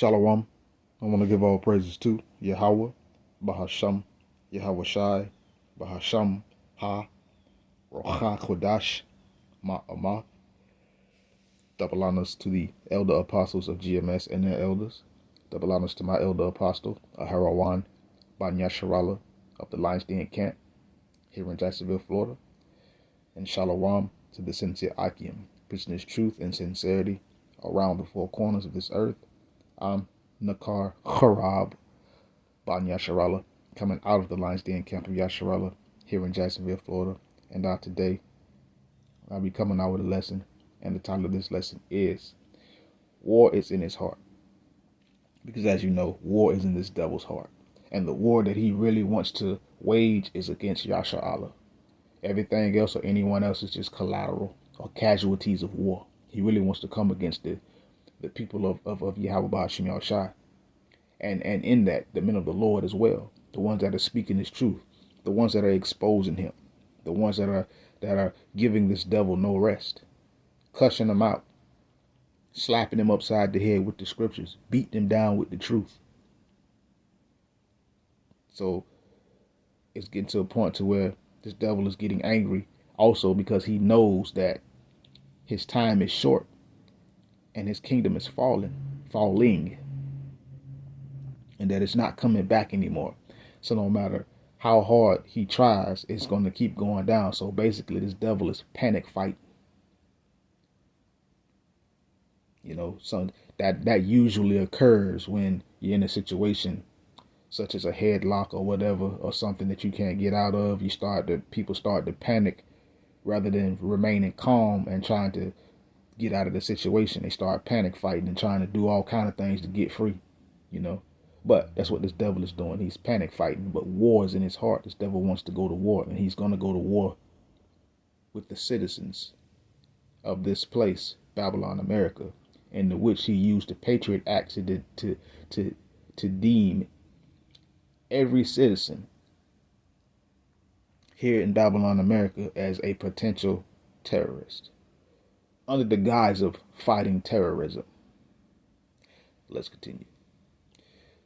Shalom. I want to give all praises to Yahweh, Bahasham, Yahweh Shai, Bahasham, Ha, Rocha Kodash, Ma'amah. Double honors to the elder apostles of GMS and their elders. Double honors to my elder apostle, Aharawan, Banyasharala of the Lions Den Camp here in Jacksonville, Florida. And Shalom to the sincere Akim, preaching his truth and sincerity around the four corners of this earth. I'm Nakar Harab Ban Yasharala, coming out of the Lions Den Camp of Yasharala here in Jacksonville, Florida. And today, I'll be coming out with a lesson. And the title of this lesson is War is in his heart. Because as you know, war is in this devil's heart. And the war that he really wants to wage is against Yasha Allah. Everything else or anyone else is just collateral or casualties of war. He really wants to come against the people of Yahweh Ba'ashim Yahushai. And in that, the men of the Lord as well. The ones that are speaking his truth. The ones that are exposing him. The ones that are giving this devil no rest. Cussing him out. Slapping him upside the head with the scriptures. Beating him down with the truth. So it's getting to a point to where this devil is getting angry also because he knows that his time is short and his kingdom is falling, and that it's not coming back anymore. So no matter how hard he tries, it's going to keep going down. So basically this devil is panic fighting. You know, so that usually occurs when you're in a situation such as a headlock or whatever, or something that you can't get out of. People start to panic rather than remaining calm and trying to get out of the situation. They start panic fighting and trying to do all kind of things to get free, you know. But that's what this devil is doing. He's panic fighting, but war is in his heart. This devil wants to go to war, and he's going to go to war with the citizens of this place, Babylon, America, in which he used the Patriot Act to deem every citizen here in Babylon, America as a potential terrorist under the guise of fighting terrorism. Let's continue.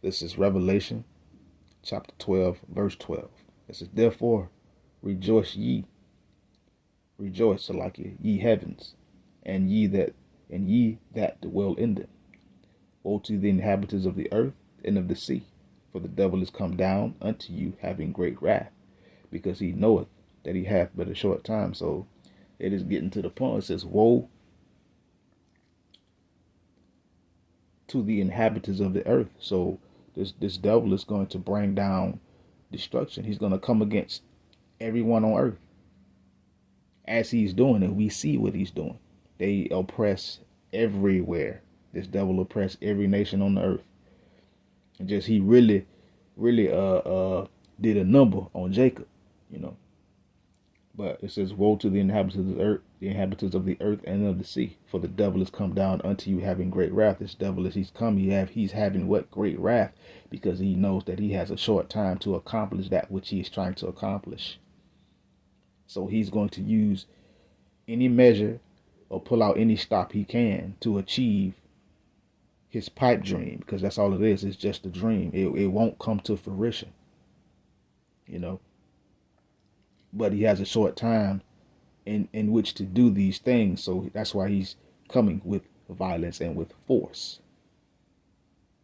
This is Revelation chapter 12, verse 12. It says, therefore, rejoice, Salakia, ye heavens, and ye that dwell in them. Woe to the inhabitants of the earth and of the sea. For the devil is come down unto you, having great wrath, because he knoweth that he hath but a short time. So it is getting to the point. It says, woe to the inhabitants of the earth. So this devil is going to bring down destruction. He's going to come against everyone on earth. As he's doing it, we see what he's doing. They oppress everywhere. This devil oppress every nation on the earth. And just he really did a number on Jacob, you know. But it says, woe to the inhabitants of the earth and of the sea, for the devil is come down unto you having great wrath. This devil, as he's come, he's having what? Great wrath, because he knows that he has a short time to accomplish that which he is trying to accomplish. So he's going to use any measure or pull out any stop he can to achieve his pipe dream, because that's all it is. It's just a dream. It won't come to fruition, you know. But he has a short time in which to do these things. So that's why he's coming with violence and with force.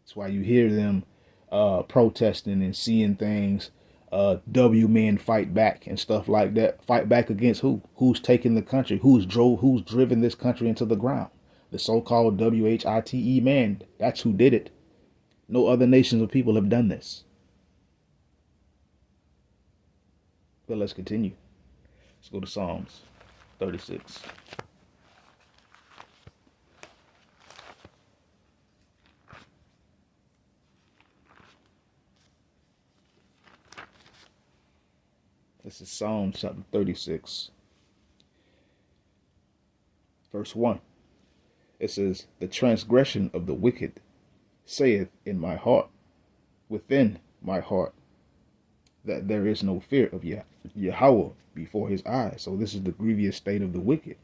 That's why you hear them protesting and seeing things. W men fight back and stuff like that. Fight back against who? Who's taking the country? Who's driven this country into the ground? The so-called WHITE man. That's who did it. No other nations or people have done this. But let's continue. Let's go to Psalms 36. This is Psalms chapter 36, verse 1. It says, the transgression of the wicked saith in my heart, within my heart, that there is no fear of Yahweh before his eyes. So this is the grievous state of the wicked.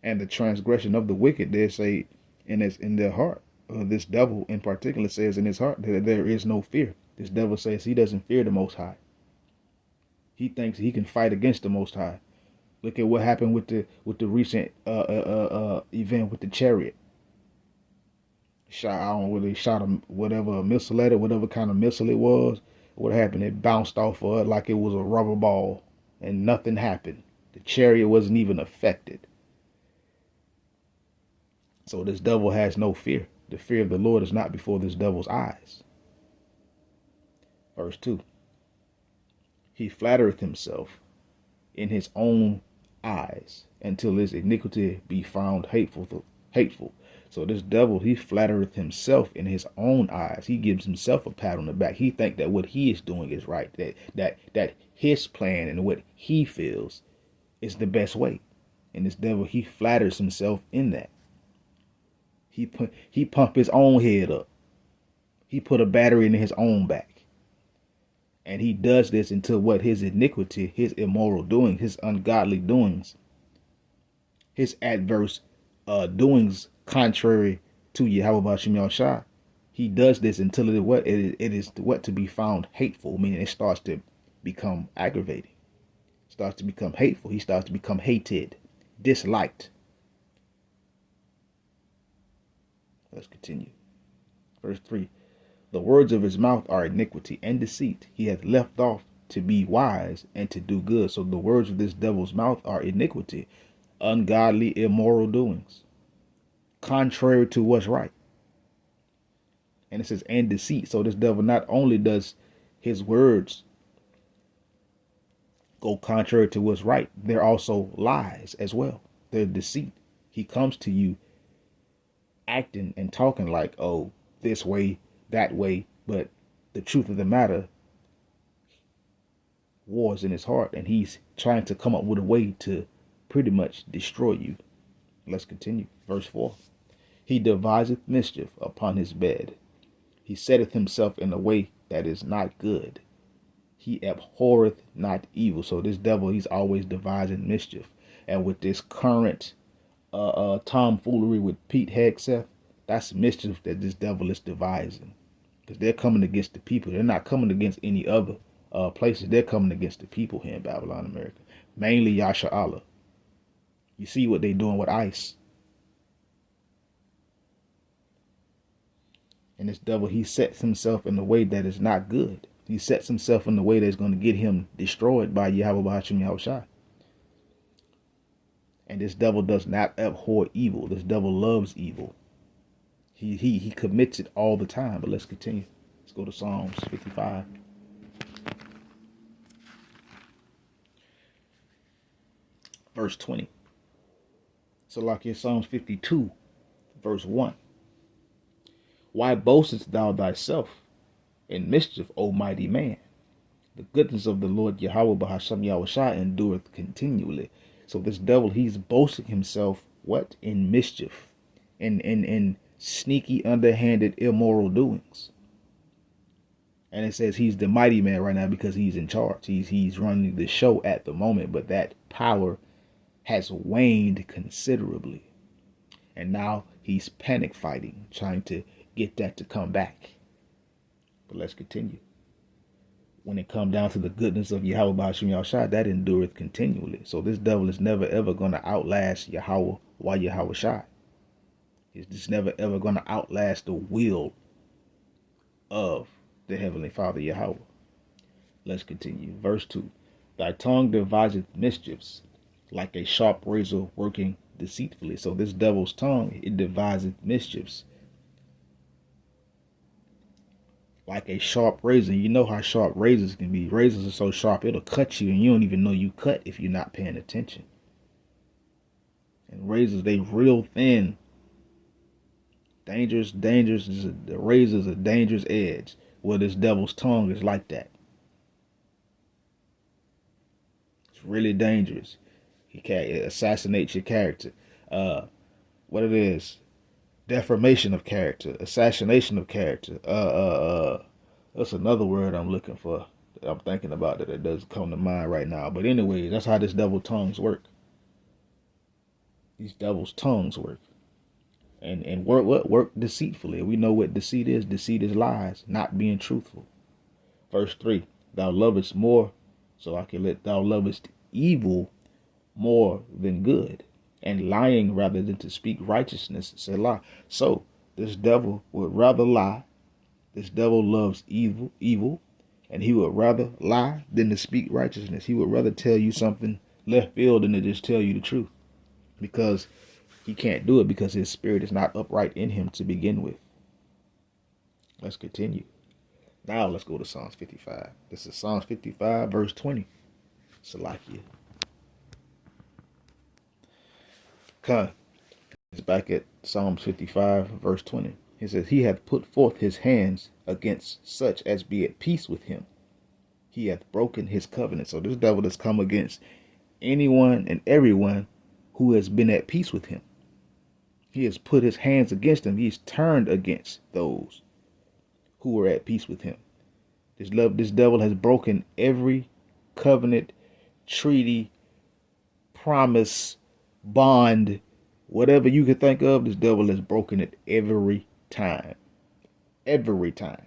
And the transgression of the wicked, they say, in their heart, this devil in particular says in his heart that there is no fear. This devil says he doesn't fear the Most High. He thinks he can fight against the Most High. Look at what happened with the recent event with the chariot. I don't know whether they shot him, whatever, a missile at it, whatever kind of missile it was. What happened? It bounced off of it like it was a rubber ball, and nothing happened. The chariot wasn't even affected. So this devil has no fear. The fear of the Lord is not before this devil's eyes. Verse 2. He flattereth himself in his own eyes until his iniquity be found hateful. So this devil, he flattereth himself in his own eyes. He gives himself a pat on the back. He think that what he is doing is right. That his plan and what he feels is the best way. And this devil, he flatters himself in that. He pump his own head up. He put a battery in his own back. And he does this until what his iniquity, his immoral doings, his ungodly doings, his adverse doings contrary to Yahweh B'Shem Yahushua, he does this until it is what to be found hateful, meaning it starts to become aggravating, starts to become hateful. He starts to become hated, disliked. Let's continue. Verse 3. The words of his mouth are iniquity and deceit. He hath left off to be wise and to do good. So the words of this devil's mouth are iniquity, ungodly, immoral doings, contrary to what's right. And it says, and deceit. So this devil, not only does his words go contrary to what's right, they're also lies as well. They're deceit. He comes to you acting and talking like, oh, this way, that way, but the truth of the matter, war's in his heart, and he's trying to come up with a way to pretty much destroy you. Let's continue. Verse 4. He deviseth mischief upon his bed. He setteth himself in a way that is not good. He abhorreth not evil. So this devil, he's always devising mischief. And with this current tomfoolery with Pete Hegseth, that's mischief that this devil is devising. Because they're coming against the people. They're not coming against any other places. They're coming against the people here in Babylon, America. Mainly Yasha Allah. You see what they're doing with ICE. And this devil, he sets himself in a way that is not good. He sets himself in a way that's going to get him destroyed by Yahweh B'Shem Yahushua. And this devil does not abhor evil. This devil loves evil. He commits it all the time. But let's continue. Let's go to Psalms 55. Verse 20. So like in Psalms 52, verse 1. Why boastest thou thyself in mischief, O mighty man? The goodness of the Lord Yahweh B'Shem Yahushua endureth continually. So this devil, he's boasting himself, what? In mischief. In sneaky, underhanded, immoral doings. And it says he's the mighty man right now because he's in charge. He's running the show at the moment, but that power has waned considerably. And now he's panic fighting, trying to get that to come back. But let's continue. When it comes down to the goodness of Yahweh B'Shem Yahushua, that endureth continually. So this devil is never ever going to outlast Yahweh while Yahweh Shai. He's just never ever going to outlast the will of the Heavenly Father Yahweh. Let's continue. Verse 2. Thy tongue deviseth mischiefs, like a sharp razor working deceitfully. So this devil's tongue, it deviseth mischiefs, like a sharp razor. You know how sharp razors can be. Razors are so sharp, it'll cut you, and you don't even know you cut if you're not paying attention. And razors, they real thin. Dangerous. The razor's a dangerous edge. Well, this devil's tongue is like that. It's really dangerous. It assassinates your character. What it is, deformation of character, assassination of character. That's another word I'm looking for. That I'm thinking about that it doesn't come to mind right now. But anyway, that's how this devil tongues work. These devil's tongues work. and work deceitfully. We know what deceit is. Deceit is lies, not being truthful. Verse 3, thou lovest more, so I can let thou lovest evil more than good, and lying rather than to speak righteousness, Selah. So this devil would rather lie. This devil loves evil, and he would rather lie than to speak righteousness. He would rather tell you something left field than to just tell you the truth, because he can't do it because his spirit is not upright in him to begin with. Let's continue. Now let's go to Psalms 55. This is Psalms 55, verse 20. Salakia. It's back at Psalms 55, verse 20. He says, he hath put forth his hands against such as be at peace with him. He hath broken his covenant. So this devil has come against anyone and everyone who has been at peace with him. He has put his hands against them. He's turned against those who were at peace with him. This devil has broken every covenant, treaty, promise, bond, whatever you could think of. This devil has broken it every time. Every time.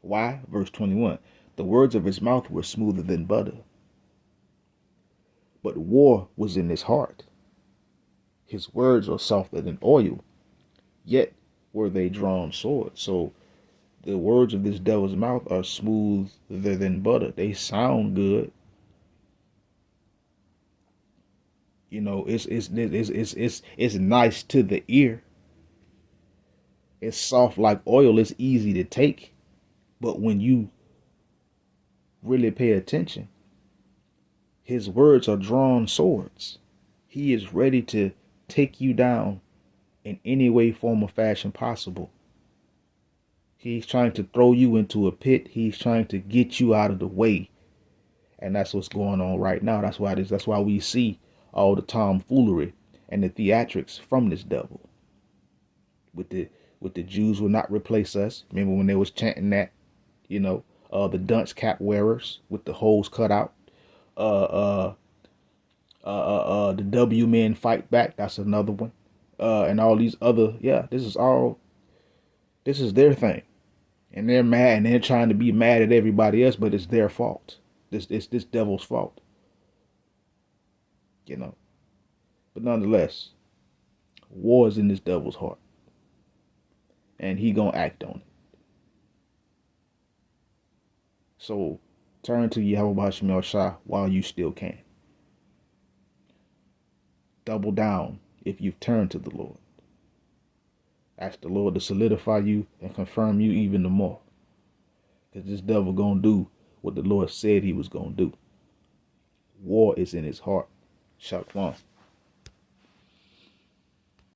Why? Verse 21. The words of his mouth were smoother than butter, but war was in his heart. His words are softer than oil, yet were they drawn swords. So the words of this devil's mouth are smoother than butter. They sound good. You know, it's nice to the ear. It's soft like oil. It's easy to take. But when you really pay attention, his words are drawn swords. He is ready to take you down in any way, form, or fashion possible. He's trying to throw you into a pit. He's trying to get you out of the way. And that's what's going on right now. That's why we see all the tomfoolery and the theatrics from this devil. With the Jews will not replace us. Remember when they was chanting that, you know, the dunce cap wearers with the holes cut out. The W men fight back. That's another one. And all these other, this is their thing. And they're mad and they're trying to be mad at everybody else, but it's their fault. It's this devil's fault. You know. But nonetheless, war is in this devil's heart. And he gonna act on it. So turn to Yahweh B'Hashem El Shah while you still can. Double down if you've turned to the Lord. Ask the Lord to solidify you and confirm you even the more. Because this devil gonna do what the Lord said he was gonna do. War is in his heart. Shalom.